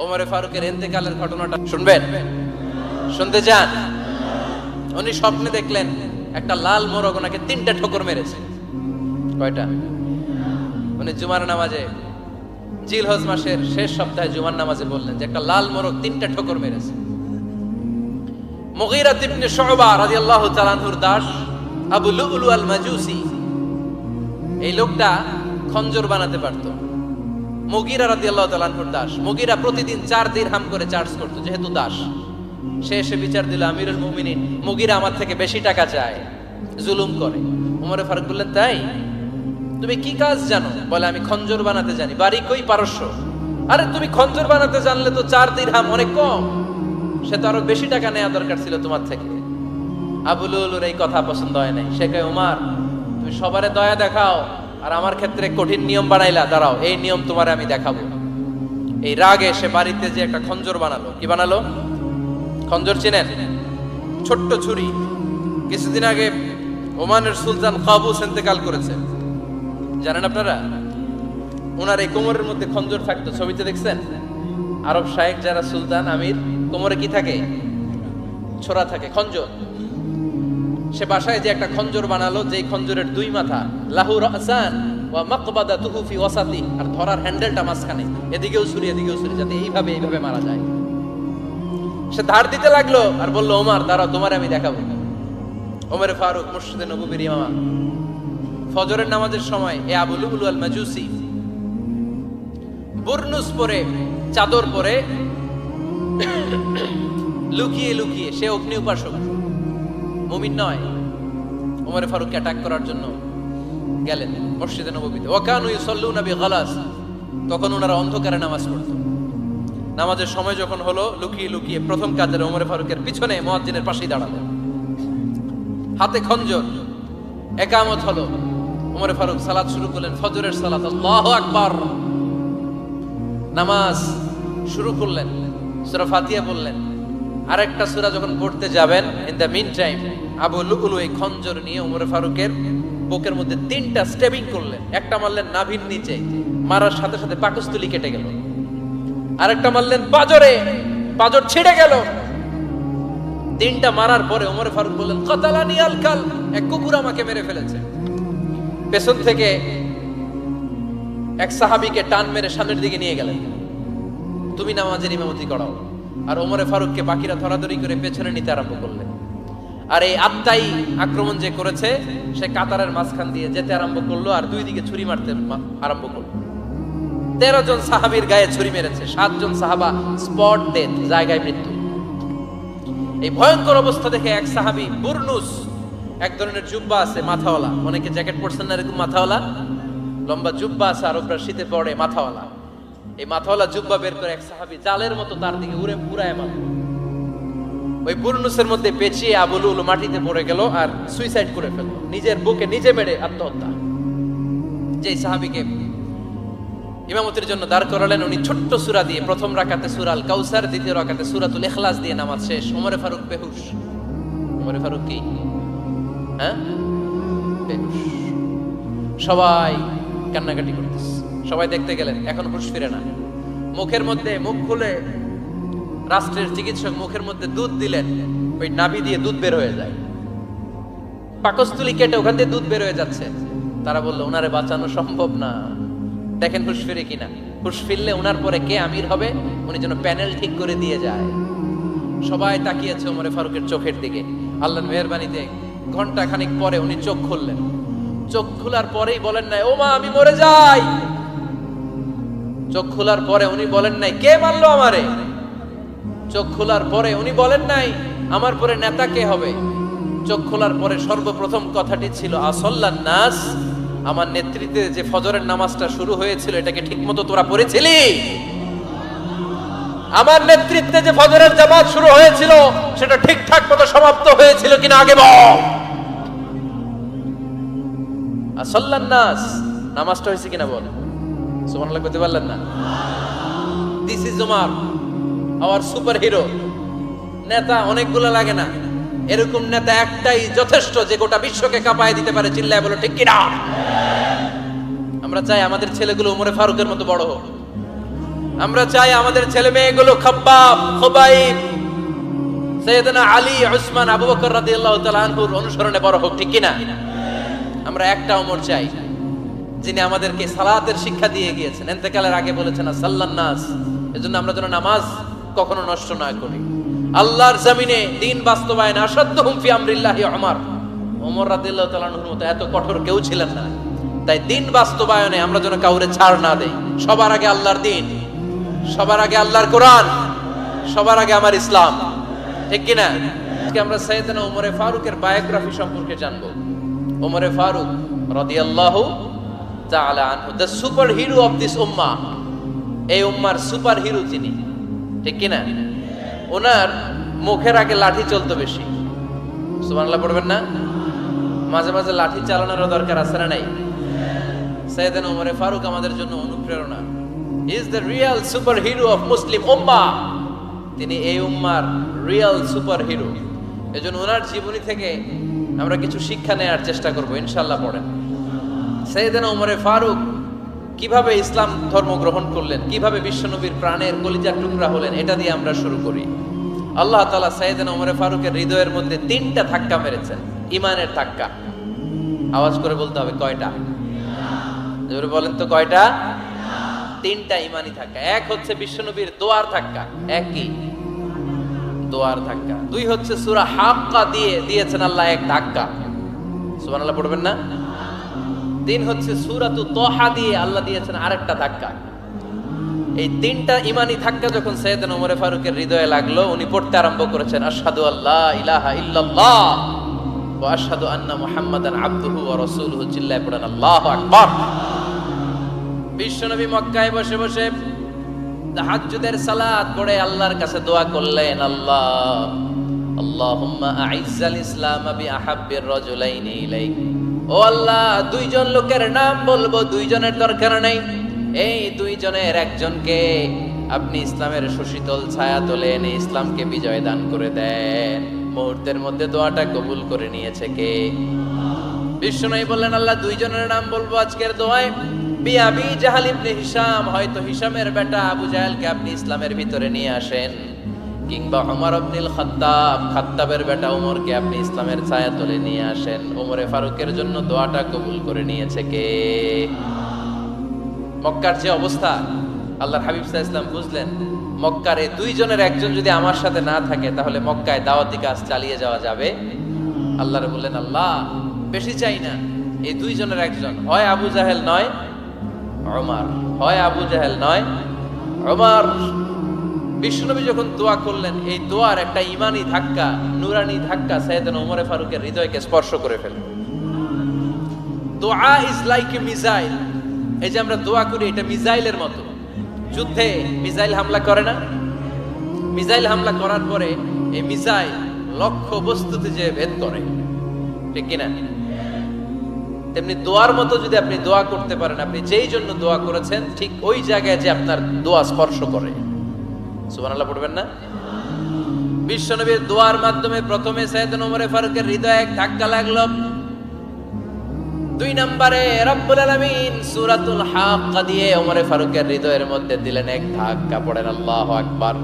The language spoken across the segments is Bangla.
ওমরে ফারুকের ইন্তেকালের ঘটনাটা শুনবেন? শুনতে চান? উনি স্বপ্নে দেখলেন একটা লাল মোরগ ওনাকে 3টা ঠোকর মেরেছে। কয়টা? উনি জুমার নামাজে, জিলহজ মাসের শেষ সপ্তাহে জুমার নামাজে বললেন যে একটা লাল মোরগ 3টা ঠোকর মেরেছে। মুগীরা ইবনে শুবা রাদিয়াল্লাহু তাআলা আনহুর দাস আবু লুলু আল মাজুসি, এই লোকটা খঞ্জর বানাতে পারত। মুগীরা রাদিয়াল্লাহু তাআলা আনহুর দাস। মুগীরা প্রতিদিন 4 দিরহাম করে চার্জ করত, যেহেতু দাস। সে এসে বিচার দিল, আমিরুল মুমিনিন, মুগীরা আমার থেকে বেশি টাকা চায়, জুলুম করে। ওমরে ফারুক বললেন, তাই? তুমি কি কাজ জানো? বলে, আমি খঞ্জর বানাতে জানি। বাড়ি কই? পারস্য। আরে তুমি খঞ্জর বানাতে জানলে তো 4 দিরহাম অনেক কম, সে তো আরো বেশি টাকা নেওয়া দরকার ছিল তোমার থেকে। আবু লুলুর এই কথা পছন্দ হয় নাই। সে কয়, ওমর, তুমি সবারে দয়া দেখাও আর আমার ক্ষেত্রে কঠিন নিয়ম বানাইলা, দাঁড়াও, এই নিয়ম তোমারে আমি দেখাবো। এই রাগে সে বাড়িতে যে একটা খঞ্জর বানালো। কি বানালো? খঞ্জর চিনেন? ছোট্ট ছুরি। কিছুদিন আগে ওমানের সুলতান কাবুস ইন্তেকাল করেছে, জানেন আপনারা? ওনার এই কোমরের মধ্যে খঞ্জর থাকতো, ছবিতে দেখছেন? আরব শায়েখ যারা সুলতান, আমির, কোমরে কি থাকে? ছোরা থাকে, খঞ্জর। সে বাসায় যে একটা খঞ্জর বানালো, যেই খঞ্জরের 2 মাথা, লাহু রাসান ওয়া মাকবাদাতুহু ফি ওয়াসাতি, আর ধরার হ্যান্ডেলটা মাঝখানে, এদিকেও ছুরি এদিকেও ছুরি, যাতে এইভাবে মারা যায়। সে ধার দিতে লাগলো আর বলল, ওমর দাঁড়াও, তোমার আমি দেখাবো। ওমরে ফারুক মসজিদে নববীর ইমাম, ফজরের নামাজের সময় এ আবু লুলু আল মাজুসি বুরনুস পরে, চাদর পরে, লুকিয়ে লুকিয়ে, সে অগ্নি উপাসক, মুমিন নয়। ওমরে ফারুককে অ্যাটাক করার জন্য গেলেন মসজিদে নববীতে। ওয়াকানু ইউসাল্লুনা বিগালাস, তখন ওনারা অন্ধকারে নামাজ পড়তো। নামাজের সময় যখন হলো, লুকিয়ে লুকিয়ে প্রথম কাজের ওমরে ফারুকের পিছনে মুয়াজ্জিনের পাশেই দাঁড়ালেন, হাতে খঞ্জর। একামত হলো, ওমরে ফারুক সালাত শুরু করলেন, ফজরের সালাত, আল্লাহু আকবার। নামাজ শুরু করলেন, সূরা ফাতিহা বললেন। আরেকটা সূরা যখন পড়তে যাবেন, in the meantime Abu Lulu এই খঞ্জর নিয়ে ওমরে ফারুকের বুকের মধ্যে 3টা স্টেবিং করলেন। একটা মারলেন নাভির নিচে, মারার সাথে সাথে পাকস্থলী কেটে গেল। আরেকটা মারলেন পাজরে, পাজর ছিঁড়ে গেল। 3টা মারার পরে ওমরে ফারুক বললেন, কাতালানি আল কাল, এক কুকুর আমাকে মেরে ফেলেছে। পেছন থেকে এক সাহাবীকে টান মেরে সামনের দিকে নিয়ে গেলেন, তুমি নামাজের ইমামতি করাও। আর ওমরে ফারুককে বাকিরা ধরাধরি করে পেছনে নিতে আরম্ভ করলেন। আর এই আত্মাই আক্রমণ যে করেছে, সে কাতারের মাঝখান দিয়ে যেতে আরম্ভ করলো আর 2 দিকে ছুরি মারতে আরম্ভ করলো। 13 জন সাহাবীর গায়ে ছুরি মেরেছে, 7 জন সাহাবা স্পট ডেথ, জায়গায় মৃত্যু। এই ভয়ঙ্কর অবস্থা দেখে এক সাহাবী বুরনুস, এক ধরনের জুব্বা আছে মাথাওয়ালা, অনেকে জ্যাকেট পরছেন না এরকম মাথাওয়ালা, লম্বা জুব্বা আছে, আরবরা শীতে পরে মাথাওয়ালা, এই মাথাওয়ালা জুব্বা বের করে এক সাহাবী জালের মতো তার দিকে উড়ায় মারল। ওই বুরনুসের মধ্যে পেঁচিয়ে আবু লুলু মাটিতে পড়ে গেল আর সুইসাইড করে ফেলল, নিজের বুকে নিজে মেরে আত্মহত্যা। যেই সাহাবীকে ইমামতির জন্য দাঁড় করালেন, উনি ছোট্ট সূরা দিয়ে, প্রথম রাকাতে সূরা আল কাউসার, দ্বিতীয় রাকাতে সূরাতুল ইখলাস দিয়ে নামাজ শেষ। ওমরে ফারুক বেহুশ। ওমরে ফারুক কি? বেহুশ। সবাই কান্নাকাটি করতেছে, সবাই দেখতে গেলেন, এখন হুঁশ ফিরে না। মুখের মধ্যে, মুখ খুলে রাষ্ট্রের চিকিৎসক মুখের মধ্যে দুধ দিলেন, ওই নাভি দিয়ে দুধ বের হয়ে যায়, পাকস্থলী কেটে ওখান দিয়ে দুধ বের হয়ে যাচ্ছে। তারা বললো, ওনারে বাঁচানো সম্ভব না, দেখেন হুঁশ ফিরে কিনা। হুঁশ ফিরলে ওনার পরে কে আমির হবে, উনি যেন প্যানেল ঠিক করে দিয়ে যায়। সবাই তাকিয়েছে ওমরে ফারুকের চোখের দিকে। আল্লাহর মেহেরবানিতে ঘন্টা খানিক পরে উনি চোখ খুললেন। চোখ খোলার পরেই বলেন নাই, ও মা আমি মরে যাই। চোখ খোলার পরে উনি বলেন নাই, কে মারলো আমারে। চোখ খোলার পরে উনি বলেন নাই, আমার পরে নেতা কে হবে। চোখ খোলার পরে সর্বপ্রথম কথাটি ছিল, আসল্লান নাস, আমার নেতৃত্বে যে ফজরের নামাজটা শুরু হয়েছিল, এটাকে ঠিকমতো তোরা পড়েছিলি? আমার নেতৃত্বে যে ফজরের জামাত শুরু হয়েছিল, সেটা ঠিকঠাক মতো সমাপ্ত হয়েছিল কিনা আগে বল। আসল্লান নাস, নামাজটা হয়েছে কিনা বল। সুবহানাল্লাহ করতে পারলেন না? This is Omar, hour super hero. নেতা অনেকগুলো লাগে না, এরকম নেতা একটাই যথেষ্ট, যে গোটা বিশ্বকে কাঁপায় দিতে পারে। চিল্লায় বলো ঠিক কিনা? আমরা চাই আমাদের ছেলেগুলো ওমরে ফারুকের মতো বড় হোক। আমরা চাই আমাদের ছেলে মেয়েগুলো খাব্বাব, খুবাইব, সাইয়েদনা আলী, উসমান, আবু বকর রাদিয়াল্লাহু তাআলা আনহুর অনুসরণে বড় হোক, ঠিক কিনা? আমরা একটা ওমর চাই যিনি আমাদেরকে সালাতের শিক্ষা দিয়ে গিয়েছেন, ইন্তেকালের আগে বলেছেন সাল্লান নাস। এজন্য আমরা যেন নামাজ কখনো নষ্ট না করি। আল্লাহর জমিনে দ্বীন বাস্তবায়নে আসাদ্দুহুম ফি আমরিল্লাহি ওমর রাদিয়াল্লাহু তাআলা আনহুর মতো এত কঠোর কেউ ছিলেন না। তাই দ্বীন বাস্তবায়নে আমরা যেন কাউরে ছাড় না দেই। সবার আগে আল্লাহর দ্বীন, সবার আগে আল্লাহর কোরআন, সবার আগে আমার ইসলাম, ঠিক কিনা? আজকে আমরা সাইয়েদনা ওমরে ফারুকের বায়োগ্রাফি সম্পর্কে জানবো। ওমরে ফারুক রাদিয়াল্লাহু তাআলা আনহু, the super hero of this ummah. এই উম্মার সুপার হিরো তিনি, ঠিক কিনা? ওনার মুখের আগে লাঠি চলতো বেশি। সুবহানাল্লাহ পড়বেন না? মাঝে মাঝে লাঠি চালানোর দরকার আছে না নাই? সাইয়েদনা ওমরে ফারুক আমাদের জন্য অনুপ্রেরণা। He is the real super hero of Muslim ummah. তিনি এই উম্মার রিয়েল সুপার হিরো। এজন্য ওনার জীবনী থেকে আমরা কিছু শিক্ষা নেওয়ার চেষ্টা করব ইনশাআল্লাহ। পড়েন সাইয়েদনা ওমরে ফারুক কিভাবে ইসলাম ধর্ম গ্রহণ করলেন, কিভাবে বিশ্বনবীর প্রাণের কলিজার টুকরা হলেন, এটা দিয়ে আমরা শুরু করি। আল্লাহ তাআলা সাইয়েদনা ওমরে ফারুকের হৃদয়ের মধ্যে 3টা ধাক্কা মেরেছেন, ঈমানের ধাক্কা। আওয়াজ করে বলতে হবে কয়টা? জোরে বলেন তো কয়টা? 3টা ঈমানি ধাক্কা। এক হচ্ছে বিশ্বনবীর দোয়ার ধাক্কা, এক কি? দোয়ার ধাক্কা। 2 হচ্ছে সূরা হাক্কা দিয়ে দিয়েছেন আল্লাহ এক ধাক্কা, সুবহানাল্লাহ পড়বেন না? 3 হচ্ছে সূরাতু তাহা দিয়ে আল্লাহ দিয়েছেন আরেকটা ধাক্কা। এই 3টা ঈমানি ধাক্কা যখন সাইয়েদনা ওমরে ফারুকের হৃদয়ে লাগলো, উনি পড়তে আরম্ভ করেছেন আশহাদু আল্লা ইলাহা ইল্লাল্লাহ ওয়া আশহাদু আন্না মুহাম্মাদান আবদুহু ওয়া রাসূলুহু। চিল্লায়ে পড়েন আল্লাহু আকবার। বিশ্বনবী মক্কায় বসে বসে তাহাজ্জুদের সালাত পড়ে আল্লাহর কাছে দোয়া করলেন, আল্লাহুম্মা আইজ্জাল ইসলাম বিআহাব্বির রাজুলাইনি ইলাইক। ও আল্লাহ, 2 জন লোকের নাম বলবো, 2 জনের দরকার নাই। এই 2 জনের একজনকে আপনি ইসলামের সুশীতল ছায়া তোলে এনে ইসলামকে বিজয় দান করে দেন। মুহূর্তের মধ্যে দোয়াটা কবুল করে নিয়েছে কে? বিশ্বনবী বললেন, আল্লাহ 2 জনের নাম বলবো আজকের দোয়ায়। আবি জাহাল ইবনে হিশাম, হয়তো হিশামের বেটা আবু জাহেলকে আপনি ইসলামের ভিতরে নিয়ে আসেন, কিংবা ওমর ইবনুল খাত্তাব, খাত্তাবের বেটা ওমরকে আপনি ইসলামের ছায়া তলে নিয়ে আসেন। ওমরে ফারুকের জন্য দোয়াটা কবুল করে নিয়েছে কে? মক্কার যে অবস্থা, আল্লাহর হাবিব সাল্লাল্লাহু আলাইহি ওয়াসাল্লাম বুঝলেন মক্কার এই 2 জনের একজন যদি আমার সাথে না থাকে তাহলে মক্কায় দাওয়াতি কাজ চালিয়ে যাওয়া যাবে। আল্লাহরে বললেন, আল্লাহ বেশি চাই না, এই 2 জনের একজন, হয় আবু জাহেল নয় ওমর, হয় আবু জাহেল নয় ওমর। বিশ্বনবী যখন দোয়া করলেন, এই দোয়ার একটা ঈমানি ধাক্কা, নূরানি ধাক্কা সাইয়েদনা ওমরে ফারুকের হৃদয়কে স্পর্শ করে ফেলল। দোয়া ইজ লাইক এ মিসাইল। এই যে আমরা দোয়া করি, এটা মিসাইলের মতো। যুদ্ধে মিসাইল হামলা করে না? মিসাইল হামলা করার পরে এই মিসাইল লক্ষ্য বস্তুতে যে ভেদ করে, ঠিক কিনা? তেমনি দোয়ার মতো যদি আপনি দোয়া করতে পারেন, আপনি যেই জন্য দোয়া করেছেন ঠিক ওই জায়গায় যে আপনার দোয়া স্পর্শ করে। সুবহানাল্লাহ পড়বেন না? বিশ্বনবীর দোয়ার মাধ্যমে প্রথমে সাইয়েদনা ওমরে ফারুকের হৃদয়ে এক ধাক্কা লাগলো। 2 নম্বরে রব্বুল আলামিন সূরাতুল হাক্কা দিয়ে ওমরে ফারুকের হৃদয়ের মধ্যে দিলেন এক ধাক্কা। পড়েন আল্লাহু আকবার।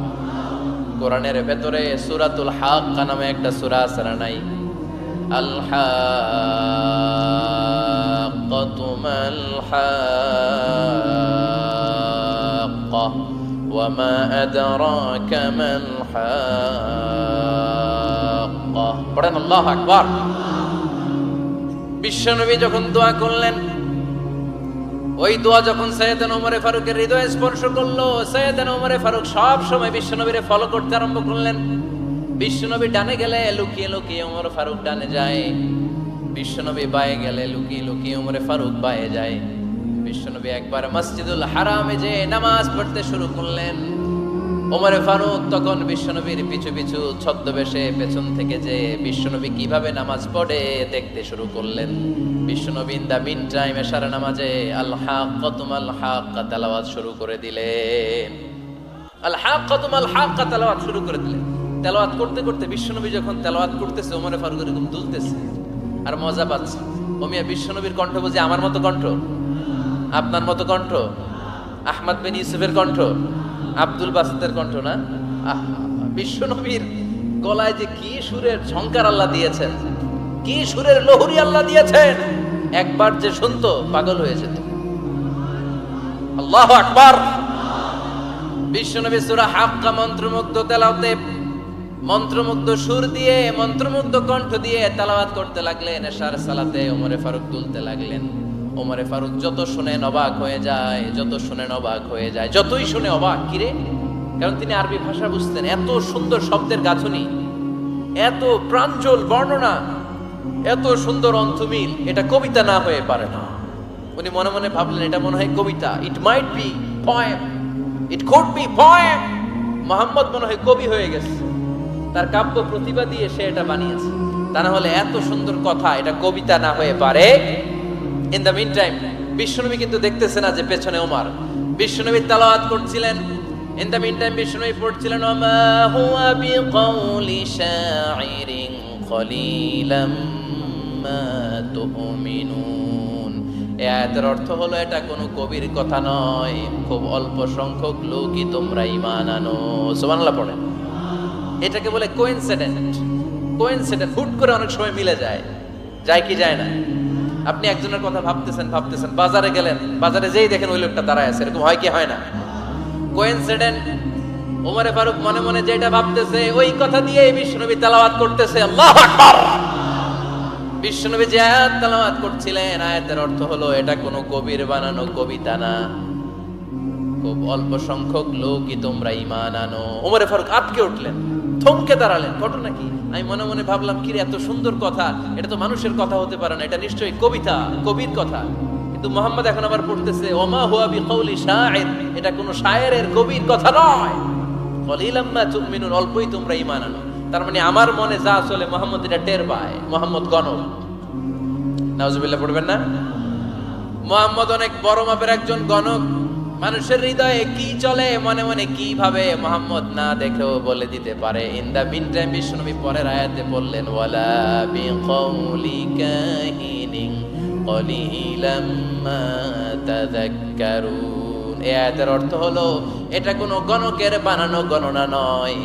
কোরআনের ভেতরে সূরাতুল হাক্কা নামে একটা সূরা আছে না নাই? আল হাক্কাতু মাল হাক্কা ওয়া মা আদরাকা মাল হাক্কা। পড়েন আল্লাহু আকবার। বিশ্বনবী যখন দোয়া করলেন, ওই দোয়া যখন সাইয়েদনা ওমরে ফারুকের হৃদয়ে স্পর্শ করলো, সাইয়েদনা ওমরে ফারুক সব সময় বিশ্বনবীরে ফলো করতে আরম্ভ করলেন। বিশ্বনবী ডানে গেলে লুকিয়ে লুকিয়ে ওমর ফারুক ডানে যায়, বিশ্বনবী বায়ে গেলে লুকিয়ে লুকিয়ে ওমরে ফারুক বায়ে যায়। বিশ্বনবী একবার মসজিদুল হারামে যে নামাজ পড়তে শুরু করলেন, ওমরে ফারুক তখন বিশ্বনবীর পিছু পিছু ছদ্মবেশে পেছন থেকে যে বিশ্বনবী কিভাবে নামাজ পড়ে দেখতে শুরু করলেন। বিশ্বনবী ইন দা মিন টাইম এশার নামাজে আল হাক্কাতু মাল হাক্কা তেলাওয়াত শুরু করে দিলেন। আল হাক্কাতু মাল হাক্কা তেলাওয়াত শুরু করে দিলেন। তেলাওয়াত করতে করতে বিশ্বনবী যখন তেলাওয়াত করতেছে, ওমরে ফারুক এরকম দুলতেছে আর মজা পাচ্ছে। ওমিয়া বিশ্বনবীর কণ্ঠ বুঝি আমার মতো কণ্ঠ, আপনার মতো কণ্ঠ? আহমদ বিন ইউসুফের কণ্ঠ, আব্দুল বাসিতের কণ্ঠ না? বিশ্ব নবীর গলায় যে কি সুরের ঝংকার আল্লাহ দিয়েছেন, কি সুরের লহরী আল্লাহ দিয়েছেন, একবার যে শুনতো পাগল হয়ে যেত। আল্লাহু আকবার। বিশ্ব নবী সূরা হাক্কা মন্ত্রমুগ্ধ তেলাওয়াতে, মন্ত্রমুগ্ধ সুর দিয়ে, মন্ত্রমুগ্ধ কণ্ঠ দিয়ে তেলাওয়াত করতে লাগলেন। এশার সালাতে ওমরে ফারুক তুলতে লাগলেন। ওমরে ফারুক যত শুনেন অবাক হয়ে যায়, যত শুনেন অবাক হয়ে যায়, যতই শুনে অবাক। কিরে? কারণ তিনি আরবি ভাষা বুঝতেন। এত সুন্দর শব্দের গাঁথনি, এত প্রাঞ্জল বর্ণনা, এত সুন্দর অন্তমিল, এটা কবিতা না হয়ে পারে না। উনি মনে মনে ভাবলেন এটা মনে হয় কবিতা। It might be poem, it could be poem. Muhammad মনে হয় কবি হয়ে গেছে, তার কাব্য প্রতিভা দিয়ে সে এটা বানিয়েছে। তা না হলে এত সুন্দর কথা, এটা কবিতা না হয়ে পারে। ইন দ্য মিন টাইম বিশ্বনবী কিন্তু দেখতেছে না যে পেছনে ওমর। বিশ্বনবী তেলাওয়াত করছিলেন। ইন দ্য মিন টাইম বিশ্বনবী পড়ছিলেন ওমা হুয়া বিকাউলি শাইরিন কলিলাম মা তুমিনুন। এই আয়াতের অর্থ হলো এটা কোনো কবির কথা নয়, খুব অল্প সংখ্যক লোকই তোমরা ঈমান আনো। সুবহানাল্লাহ পড়েন। এটাকে বলে কোইন্সিডেন্ট। কোইন্সিডেন্ট, হুট করে অনেক সময় মিলে যায়। যায় কি যায় না? আপনি একজনের কথা ভাবতেছেন, বাজারে গেলেন, বাজারে যেই দেখেন ওই লোকটা দাঁড়ায় আছে, এরকম হয় কি হয় না? কোইন্সিডেন্ট। ওমরে ফারুক মনে মনে যেটা ভাবতেছে ওই কথা দিয়ে বিশ্বনবী তেলাওয়াত করতেছে। আল্লাহু আকবার। বিশ্বনবী যে আয়াত তেলাওয়াত করছিলেন, আয়াতের অর্থ হলো এটা কোনো কবির বানানো কবিতা না, খুব অল্প সংখ্যক লোকই তোমরা ঈমান আনো। ওমরে ফারুক আটকে উঠলেন, থমকে দাঁড়ালেন। ঘটনা কি? আমি মনে মনে ভাবলাম কি রে, এত সুন্দর কথা, এটা তো মানুষের কথা হতে পারে না, এটা নিশ্চয়ই কবিতা, কবির কথা। কিন্তু মুহাম্মদ এখন আবার পড়তেছে ওমা হুয়া বিকাউলি শাইর, এটা কোনো শায়েরের, কবির কথা নয়। কলিলাম মা তুমিনুন, অল্পই তোমরা ঈমান আনো। তার মানে আমার মনে যা চলে মুহাম্মদ এটা টের পায়। মুহাম্মদ গণক। নাউজুবিল্লাহ পড়বেন না? মুহাম্মদ অনেক বড় মাপের একজন গণক। মানুষের হৃদয়ে কি চলে, মনে মনে কি ভাবে, মুহাম্মদ না দেখেও বলে দিতে পারে। ইন দা মিন টাইম বিশ্বনবী পরের আয়াতে বললেন ওয়ালা বিকাউলি কাহিনিন কলিলাম মা তাযাক্কারুন। এই আয়াতের অর্থ হলো এটা কোনো গণকের বানানো গণনা নয়,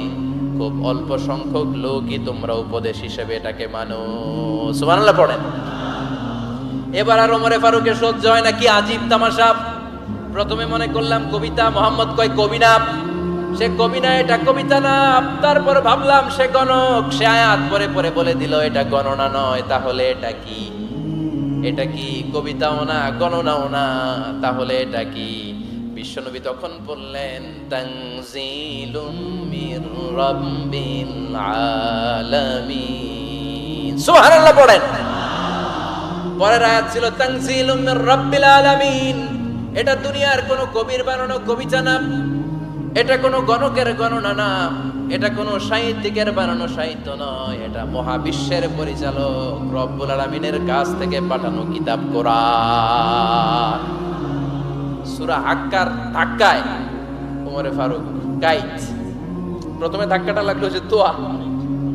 খুব অল্প সংখ্যক লোকই তোমরা উপদেশ হিসেবে এটাকে মানো। সুবহানাল্লাহ পড়েন। এবার আর ওমরে ফারুকের সহ্য হয় না, কি আজীব তামাশা। প্রথমে মনে করলাম কবিতা, মোহাম্মদ কয় কবি না, সে কবি না, এটা কবিতা না। তারপর ভাবলাম সে গণক, সে আয়াত পরে পরে বলে দিল এটা গণনা নয়, তাহলে এটা কি? এটা কি কবিতাও না, গণনাও না, তাহলে এটা কি? বিশ্বনবী তখন বললেন তানজিলুম মির রাব্বিল আলামিন। সুবহানাল্লাহ পড়েন। পরের আয়াত ছিল তানজিলুম মির রাব্বিল আলামিন। এটা দুনিয়ার কোনো কবির বানানো কবিতা না, এটা কোনো গণকের গণনা না, এটা কোনো সাহিত্যিকের বানানো সাহিত্য নয়, এটা মহাবিশ্বের পরিচালক রব্বুল আলামিনের কাছ থেকে পাঠানো কিতাব কোরআন। সূরা হাক্কার ধাক্কায় ওমরে ফারুক গাইড। প্রথমে ধাক্কাটা লাগলো যে দোয়া।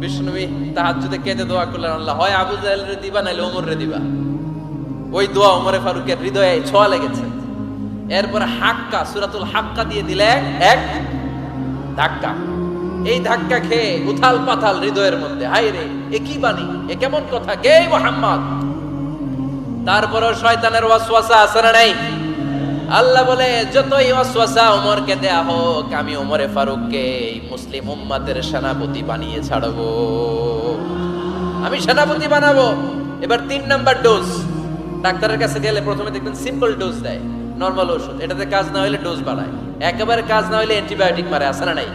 বিশ্বনবী তাহাজ্জুদে কেঁদে দোয়া করলেন, আল্লাহ হয় আবু জাহেলরে দিবা নাইলে ওমরে দিবা। ওই দোয়া ওমরে ফারুকের হৃদয়ে ছোঁয়া লেগেছে। এরপর হাক্কা, সূরাতুল হাক্কা দিয়ে দিলেন এক ধাক্কা। এই ধাক্কা খেয়ে উথাল পাথাল হৃদয়ের মধ্যে, হায় রে এ কি বাণী, এ কেমন কথা, কে মুহাম্মদ? তারপরও শয়তানের ওয়াসওয়াসা আছে না নাই? আল্লাহ বলে যতই ওয়াসওয়াসা ওমরকে দেয়া হোক, আমি ওমরে ফারুককে এই মুসলিম উম্মতের সেনাপতি বানিয়ে ছাড়বো, আমি সেনাপতি বানাবো। এবার 3 নাম্বার ডোজ। ডাক্তারের কাছে গেলে প্রথমে দেখবেন সিম্পল ডোজ দেয়, নরমাল ওষুধ, এটাতে কাজ না হইলে ডোজ বাড়ায়, একেবারে কাজ না হইলে অ্যান্টিবায়োটিক মারে, আছে না নাই?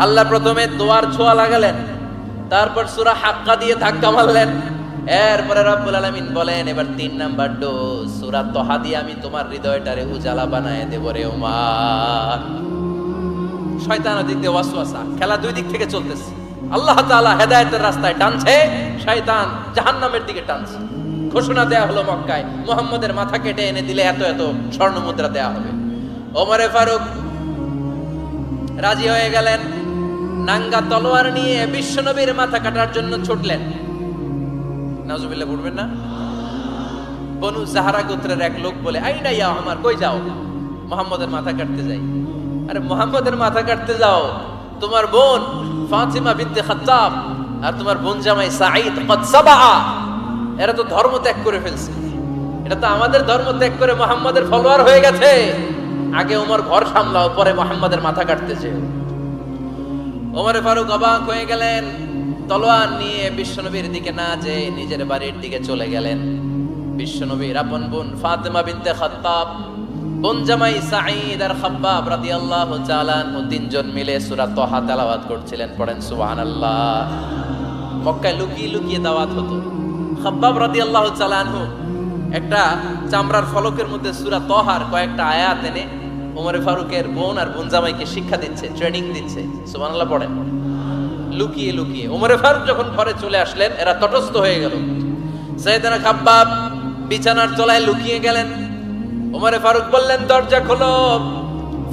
আল্লাহ প্রথমে দোয়ার ছোঁয়া লাগালেন, তারপর সূরা হাক্কা দিয়ে ধাক্কা মারলেন, এরপরে রব্বুল আলামিন বলেন এবার 3 নাম্বার ডোজ সূরা তোহা দিয়ে আমি তোমার হৃদয়টারে উজালা বানায় দেব রে ওমর। শয়তান ওদিক দিয়ে ওয়াসওয়াসা, খেলা দুই দিক থেকে চলতেছে। আল্লাহ তাআলা হেদায়েতের রাস্তায় টানছে, শয়তান জাহান্নামের দিকে টানছে। ঘোষণা দেয়া হলো মক্কায়, মুহাম্মদের মাথা কেটে এনে দিলে এত এত স্বর্ণ মুদ্রা দেয়া হবে। ওমরে ফারুক রাজি হয়ে গেলেন, নাঙ্গা তলোয়ার নিয়ে বিশ্বনবীর মাথা কাটার জন্য ছুটলেন। নাউজুবিল্লাহ পড়বেন না? বনু জাহরা গোত্রের এক লোক বলে, আইনা ইয়া ওমর, কই যাও? মুহাম্মদের মাথা কাটতে যাই। আরে মুহাম্মদের মাথা কাটতে যাও, তোমার বোন ফাতিমা বিনতে খাত্তাব আর তোমার বোন জামাই সাঈদ কদ সাবা, এরা তো ধর্ম ত্যাগ করে ফেলছে। এটা তো আমাদের ধর্ম ত্যাগ করে মুহাম্মদের ফলোয়ার হয়ে গেছে। আগে ওমর ঘর সামলাও, পরে মুহাম্মদের মাথা কাটতেছে। ওমর ফারুক অবাক হয়ে গেলেন, তলোয়ার নিয়ে বিশ্বনবীর দিকে না যেয়ে নিজের বাড়ির দিকে চলে গেলেন। বিশ্বনবীর আপন বোন ফাতিমা বিনতে খাত্তাব, বোন জামাই সাঈদ আর খাব্বাব রাদিয়াল্লাহু তাআলা আনহু তিনজন মিলে সূরা তাহা তেলাওয়াত করছিলেন। পড়েন সুবহানাল্লাহ। মক্কায় লুকিয়ে লুকিয়ে দাওয়াত হতো। খাব্বাব রাদিয়াল্লাহু তাআলা আনহু একটা চামড়ার ফলকের মধ্যে সূরা তাহার কয়েকটা আয়াত এনে ওমর ফারুকের বোন আর বোন জামাইকে শিক্ষা দিচ্ছে, ট্রেনিং দিচ্ছে। সুবহানাল্লাহ পড়েন। লুকিয়ে লুকিয়ে ওমর ফারুক যখন ঘরে চলে আসলেন, এরা তটস্থ হয়ে গেল। সাইয়েদনা খাব্বাব বিছানার তলায় লুকিয়ে গেলেন। ওমর ফারুক বললেন, দরজা খোলো।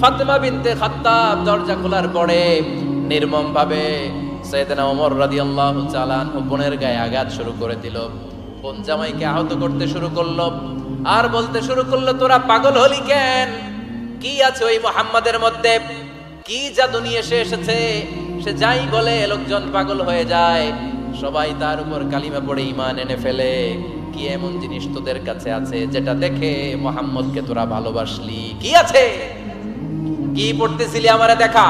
ফাতিমা বিনতে খাত্তাব দরজা খোলার পরে নির্মম ভাবে সাইয়েদনা ওমর রাদিয়াল্লাহু তাআলা আনহু বোনের গায়ে আঘাত শুরু করে দিল। বোন জামাইকে আহত করতে শুরু করলো আর বলতে শুরু করলো, তোরা পাগল হলি কেন? কি আছে ওই মুহাম্মাদের মধ্যে? কি জাদু নিয়ে সে এসেছে? সে যাই বলে লোকজন পাগল হয়ে যায়, সবাই তার উপর কালিমা পড়ে ঈমান এনে ফেলে। কি এমন জিনিস তোদের কাছে আছে যেটা দেখে মুহাম্মদকে তোরা ভালোবাসলি? কি আছে? কি পড়তেছিলি আমারে দেখা।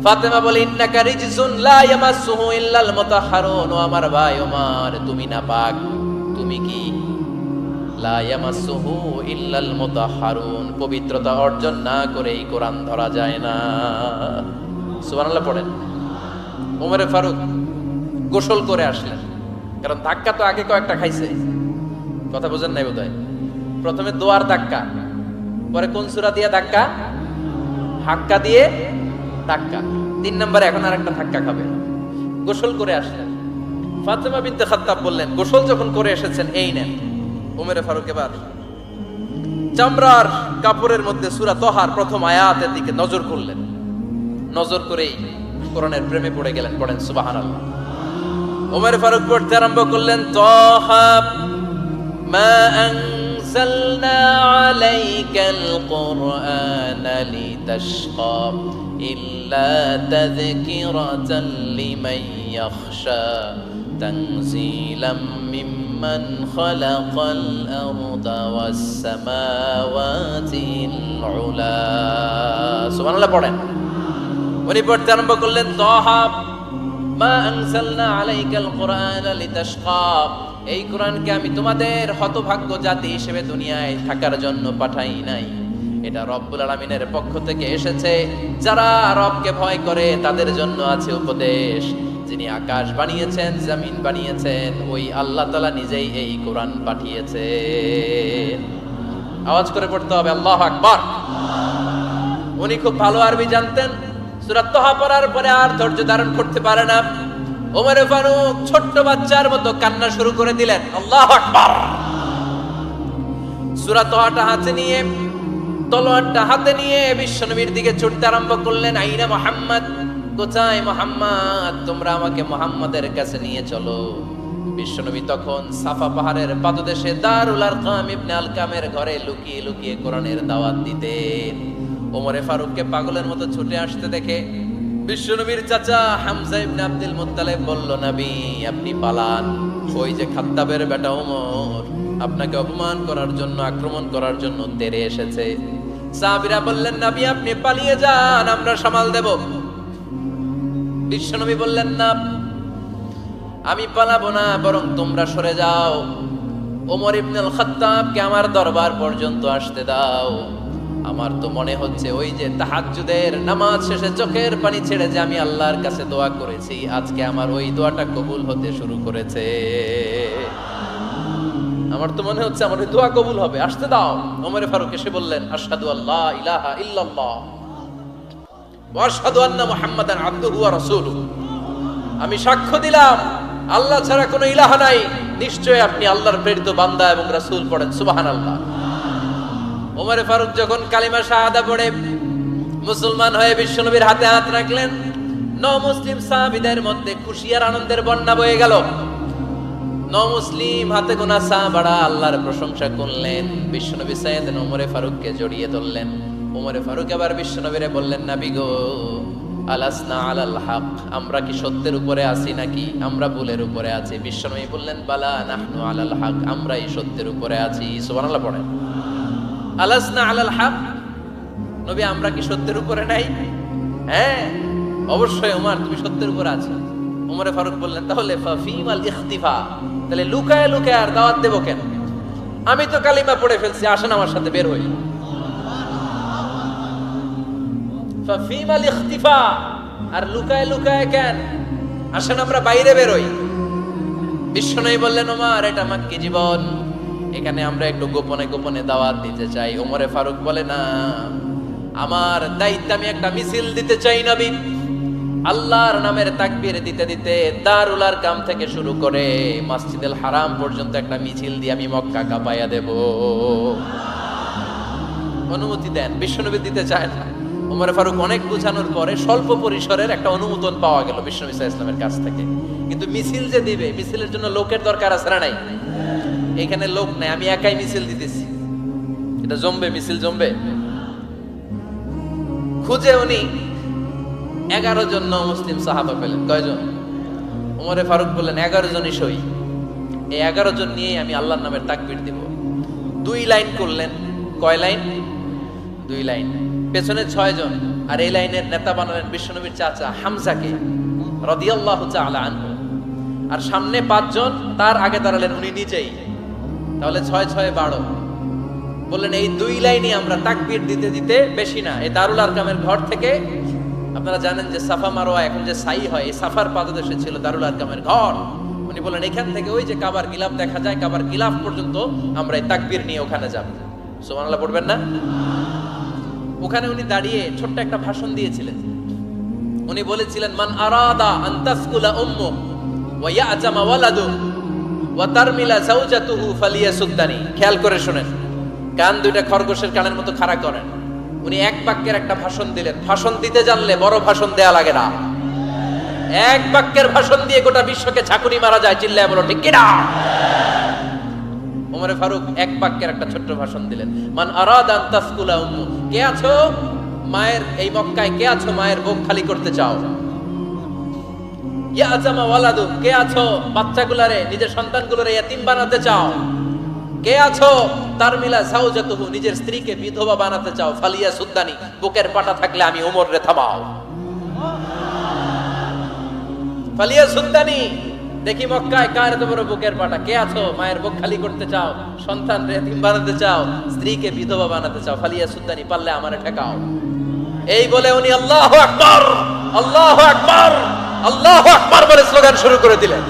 ফাতেমা বলে, ইন্নাকা রিজসুন লা ইয়ামাসসুহু ইল্লাল মুতাহহারুন। ও আমার ভাই ওমর, তুমি নাপাক। তুমি কি? লা ইয়ামাসসুহু ইল্লাল মুতাহহারুন, পবিত্রতা অর্জন না করে এই কোরআন ধরা যায় না। সুবহানাল্লাহ পড়েন। ওমর ফারুক গোসল করে আসলেন, কারণ ধাক্কা তো আগে কয়েকটা খাইছে। কথা বোঝেন নাই বোধহয়? প্রথমে দোয়ার ধাক্কা, পরে কোন সূরা দিয়ে ধাক্কা? হাক্কা দিয়ে ধাক্কা। 3 নম্বরে এখন আর একটা ধাক্কা খাবে। গোসল করে আসলেন। ফাতিমা বিনতে খাত্তাব বললেন, গোসল যখন করে এসেছেন, এই নেন। ওমর ফারুক এবার চামড়ার কাপড়ের মধ্যে সূরা তাহার প্রথম আয়াতের দিকে নজর করলেন। নজর করেই কোরআনের প্রেমে পড়ে গেলেন। পড়েন সুবহানাল্লাহ। ওমর ফারুক পড়তে আরম্ভ করলেন, তাহা মা আনজালনা আলাইকাল কুরআনা লিতাশকা ইল্লা তাযকিরাতাল লিমান ইয়াখশা তানজিলাম মিম্মান খালাকাল আরদা ওয়াস সামাওয়াতিল উলা। সুবহানাল্লাহ পড়েন। উনি পড়তে আরম্ভ করলেন, তাহা মা আনজালনা আলাইকাল কুরআনা লিতাশকা, এই কোরআনকে আমি তোমাদের হতভাগ্য জাতি হিসেবে দুনিয়ায় থাকার জন্য পাঠাই নাই। এটা রব্বুল আলামিনের পক্ষ থেকে এসেছে। যারা রবকে ভয় করে তাদের জন্য আছে উপদেশ। যিনি আকাশ বানিয়েছেন, জমিন বানিয়েছেন, ওই আল্লাহ তাআলা নিজেই এই কোরআন পাঠিয়েছেন। আওয়াজ করে পড়তে হবে আল্লাহু আকবার। উনি খুব ভালো আরবি জানতেন। সূরা তাহা পড়ার পরে আর ধৈর্য ধারণ করতে পারে না। ওমর ফারুক ছোট্ট বাচ্চার মতো কান্না শুরু করে দিলেন। আল্লাহু আকবার। সূরা তাহাটা হাতে নিয়ে, তলোয়ারটা হাতে নিয়ে বিশ্বনবীর দিকে ছুটতে আরম্ভ করলেন। আইনা মুহাম্মদ, কোথায় মুহাম্মদ? তোমরা আমাকে মুহাম্মাদের কাছে নিয়ে চলো। বিশ্বনবী তখন সাফা পাহাড়ের পাদদেশে দারুল আরকাম ইবনে আলকামের ঘরে লুকিয়ে লুকিয়ে কোরআনের দাওয়াত দিতেন। ওমর ফারুককে পাগলের মতো ছুটে আসতে দেখে বিশ্বনবীর চাচা হামজা ইবনে আব্দুল মুত্তালিব বলল, নবী আপনি পালান। ওই যে খাত্তাবের বেটা ওমর আপনাকে অপমান করার জন্য, আক্রমণ করার জন্য তেরে এসেছে। সাহাবীরা বললেন, নবী আপনি পালিয়ে যান, আমরা সামাল দেব। বিশ্বনবী বললেন, না আমি পালাবো না, বরং তোমরা সরে যাও। ওমর ইবনে আল খাত্তাবকে আমার দরবার পর্যন্ত আসতে দাও। আমার তো মনে হচ্ছে ওই যে তাহাজ্জুদের নামাজ শেষে চোখের পানি ছেড়ে যে আমি আল্লাহর কাছে দোয়া করেছি, আজকে আমার ওই দোয়াটা কবুল হতে শুরু করেছে। আমার তো মনে হচ্ছে আমার ওই দোয়া কবুল হবে, আসতে দাও। ওমর ফারুক এসে বললেন, আশহাদু আল্লা ইলাহা ইল্লাল্লাহ ওয়া আশহাদু আন্না মুহাম্মাদান আবদুহু ওয়া রাসূলুহু, আমি সাক্ষ্য দিলাম আল্লাহ ছাড়া কোনো ইলাহা নাই, নিশ্চয় আপনি আল্লাহর প্রেরিত বান্দা এবং রাসূল। পড়েন সুবহানাল্লাহ। ওমর ফারুক যখন কালিমা শাহাদা পড়ে মুসলমান হয়ে বিশ্বনবীর হাতে হাত রাখলেন, মুসলিম সাহাবীদের মধ্যে খুশি আর আনন্দের বন্যা বয়ে গেল। নমুসলিম হাতে গোনা সাহাবারা আল্লাহর প্রশংসা করলেন। বিশ্বনবী সাইয়েদনা ওমরে ফারুককে জড়িয়ে ধরলেন। ওমরে ফারুক আবার বিশ্বনবীরে বললেন, নবী গো, আলাসনা আলাল হক, আমরা কি সত্যের উপরে আছি নাকি আমরা ভুলের উপরে আছি? বিশ্বনবী বললেন, বালা নাহনু আলাল হক, আমরাই সত্যের উপরে আছি। সুবহানাল্লাহ পড়েন। আলাসনা আলাল হক, নবী আমরা কি সত্যের উপরে নাই? হ্যাঁ অবশ্যই ওমর, তুমি সত্যের উপরে আছো। ওমরে ফারুক বললেন, তাহলে ফাফিমাল ইখতিফা, তাহলে লুকায় লুকায় আর দাওয়াত দেব কেন? আমি তো কালিমা পড়ে ফেলছি, আসেন আমার সাথে বের হই। ফাফিমাল ইখতিফা, আর লুকায় লুকায় কেন? আসেন আমরা বাইরে বের হই। বিশ্বনবী বললেন, ওমর এটা মাক্কি জীবন, এখানে আমরা একটু গোপনে গোপনে দাওয়াত দিতে চাই। ওমরে ফারুক বলে, না, আমার দায়িত্ব, আমি একটা মিছিল দিতে চাই নবী। আল্লাহর নামের তাকবীর দিতে দিতে দারুল আরকাম থেকে শুরু করে মসজিদুল হারাম পর্যন্ত একটা মিছিল দিয়ে আমি মক্কা কাঁপাইয়া দেব। অনুমতি দেন। বিশ্বনবী দিতে চায় না। ওমর ফারুক অনেক বুঝানোর পরে স্বল্প পরিসরের একটা অনুমোদন পাওয়া গেল বিশ্বনবী সাল্লাল্লাহু আলাইহি ওয়াসাল্লামের কাছ থেকে। কিন্তু মিছিল যে দিবে, মিছিলের জন্য লোকের দরকার আছে না নাই? এখানে লোক নাই, আমি একাই মিছিল দিতেছি। এটা জমবে, মিছিল জমবে। খুঁজে উনি 11 জন মুসলিম সাহাবা পেলেন। কয়জন? ওমরে ফারুক বললেন, 11 জনই সই। এই 11 জন নিয়ে আমি আল্লাহর নামের তাকবীর দিব। 2 লাইন করলেন। কয় লাইন? 2 লাইন। পেছনে 6 জন, আর এই লাইনের নেতা বানালেন বিশ্বনবীর চাচা হামজাকে রাদিয়াল্লাহু তাআলা আনহু। আর সামনে 5 জন, তার আগে দাঁড়ালেন উনি নিজেই। তাহলে 6 6 12। বললেন, এই 2 লাইনই আমরা তাকবীর দিতে দিতে, বেশি না, এই দারুল আরকামের ঘর থেকে, আপনারা জানেন যে সাফা মারওয়া এখন যে সাই হয়, এই সাফার পাদদেশে ছিল দারুল আরকামের ঘর। উনি বললেন, এখান থেকে ওই যে কাবার গিলাফ দেখা যায়, কাবার গিলাফ পর্যন্ত আমরা এই তাকবীর নিয়ে ওখানে যাব। সুবহানাল্লাহ পড়বেন না? ওখানে উনি দাঁড়িয়ে ছোট্ট একটা ভাষণ দিয়েছিলেন। উনি বলেছিলেন, মান আরাদা আন তাসকুলা উম্মু ওয়া ইয়াজামা ওয়ালাদু ওয়া তারমিলা যাওজাতুহু ফালিয়াসুদ্দানি। খেয়াল করে শুনেন, কান দুইটা খরগোশের কানের মতো খাড়া করেন। উনি এক বাক্যের একটা ভাষণ দিলেন। ভাষণ দিতে জানলে বড় ভাষণ দেয়া লাগে না। এক বাক্যের ভাষণ দিয়ে গোটা বিশ্বকে ঝাঁকুনি মারা যায়। চিল্লায় বলো ঠিক কিনা? ওমরে ফারুক এক বাক্যের একটা ছোট্ট ভাষণ দিলেন। মান আরাদা আন তাসকুলা উম্মু, কে আছো মায়ের এই মক্কায়, কে আছো মায়ের বুক খালি করতে চাও? ইয়াজামা ওয়ালাদু, কে আছো বাচ্চাগুলারে, নিজের সন্তানগুলোরে ইয়াতিম বানাতে চাও? কে আছো তারমিলা যাওজাতুহু, নিজের স্ত্রীকে বিধবা বানাতে চাও? ফালিয়া সুদ্দানি, বুকের পাটা থাকলে আমি ওমর রে থামাও। ফালিয়া সুদ্দানি, দেখি মক্কায় কার এত বড় বুকের পাটা। কে আছো মায়ের বুক খালি করতে চাও, সন্তান রে ইয়াতিম বানাতে চাও, স্ত্রীকে বিধবা বানাতে চাও? ফালিয়া সুদ্দানি, পারলে আমারে ঠেকাও। এই বলে উনি আল্লাহু আকবার, আল্লাহু আকবার, আল্লাহু আকবার বলে স্লোগান শুরু করে দিলেন।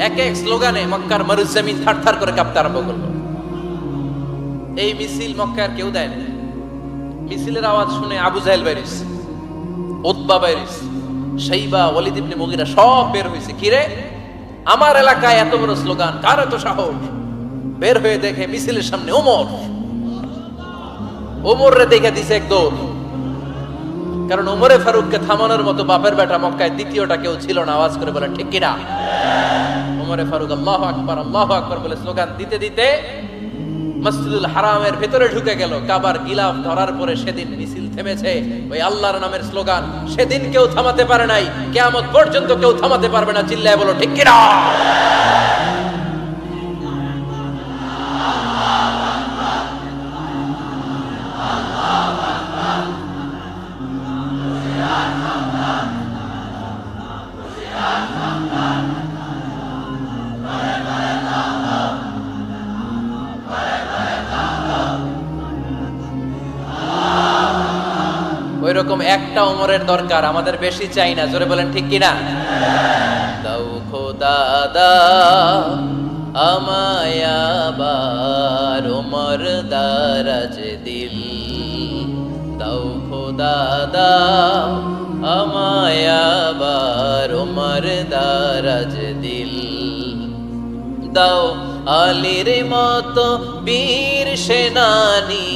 এক এক স্লোগানে মক্কার মরুজমিন থারথার করে কাঁপতে আরম্ভ করলো। এই মিছিল মক্কার কেউ দেয় না। মিছিলের আওয়াজ শুনে আবু জাহেল বাইরিস, উতবা বাইরিস, শাইবা, ওয়ালিদ ইবনে মুগিরা সব বের হয়েছে। কিরে, আমার এলাকায় এত বড় স্লোগান, কার এত সাহস? বের হয়ে দেখে মিছিলের সামনে ওমর। ওমর রে দেখে দিছে এক দৌড়। কারণ ওমরে ফারুককে থামানোর মতো বাপের বেটা মক্কায় দ্বিতীয়টা কেউ ছিল না। আওয়াজ করে বলেন ঠিক কিনা? ওমরে ফারুক আল্লাহু আকবার, আল্লাহু আকবার বলে স্লোগান দিতে দিতে মসজিদুল হারামের ভেতরে ঢুকে গেল। কাবার গিলাফ ধরার পরে সেদিন মিছিল থেমেছে। ওই আল্লাহর নামের স্লোগান সেদিন কেউ থামাতে পারে নাই, কিয়ামত পর্যন্ত কেউ থামাতে পারবে না। চিল্লায় বলো ঠিক কিনা? ওইরকম একটা ওমরের দরকার, আমাদের বেশি চাই না। জোরে বলেন ঠিক কিনা? দাও খোদা দাও আমায় আবার ওমর দারাজ দিল, দাও খোদা দাও আমায় আবার ওমর দারাজ দিল, দাও আলীর মতো বীর সেনানি,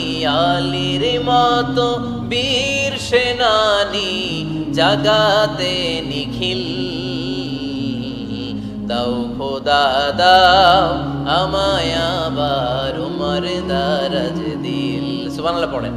আলীর মতো বীর সেনানি জাগাতে নিখিল, দাও খোদা দাও আমায় আবার উমর দারাজ দিল। সুবহানাল্লাহ পড়েন।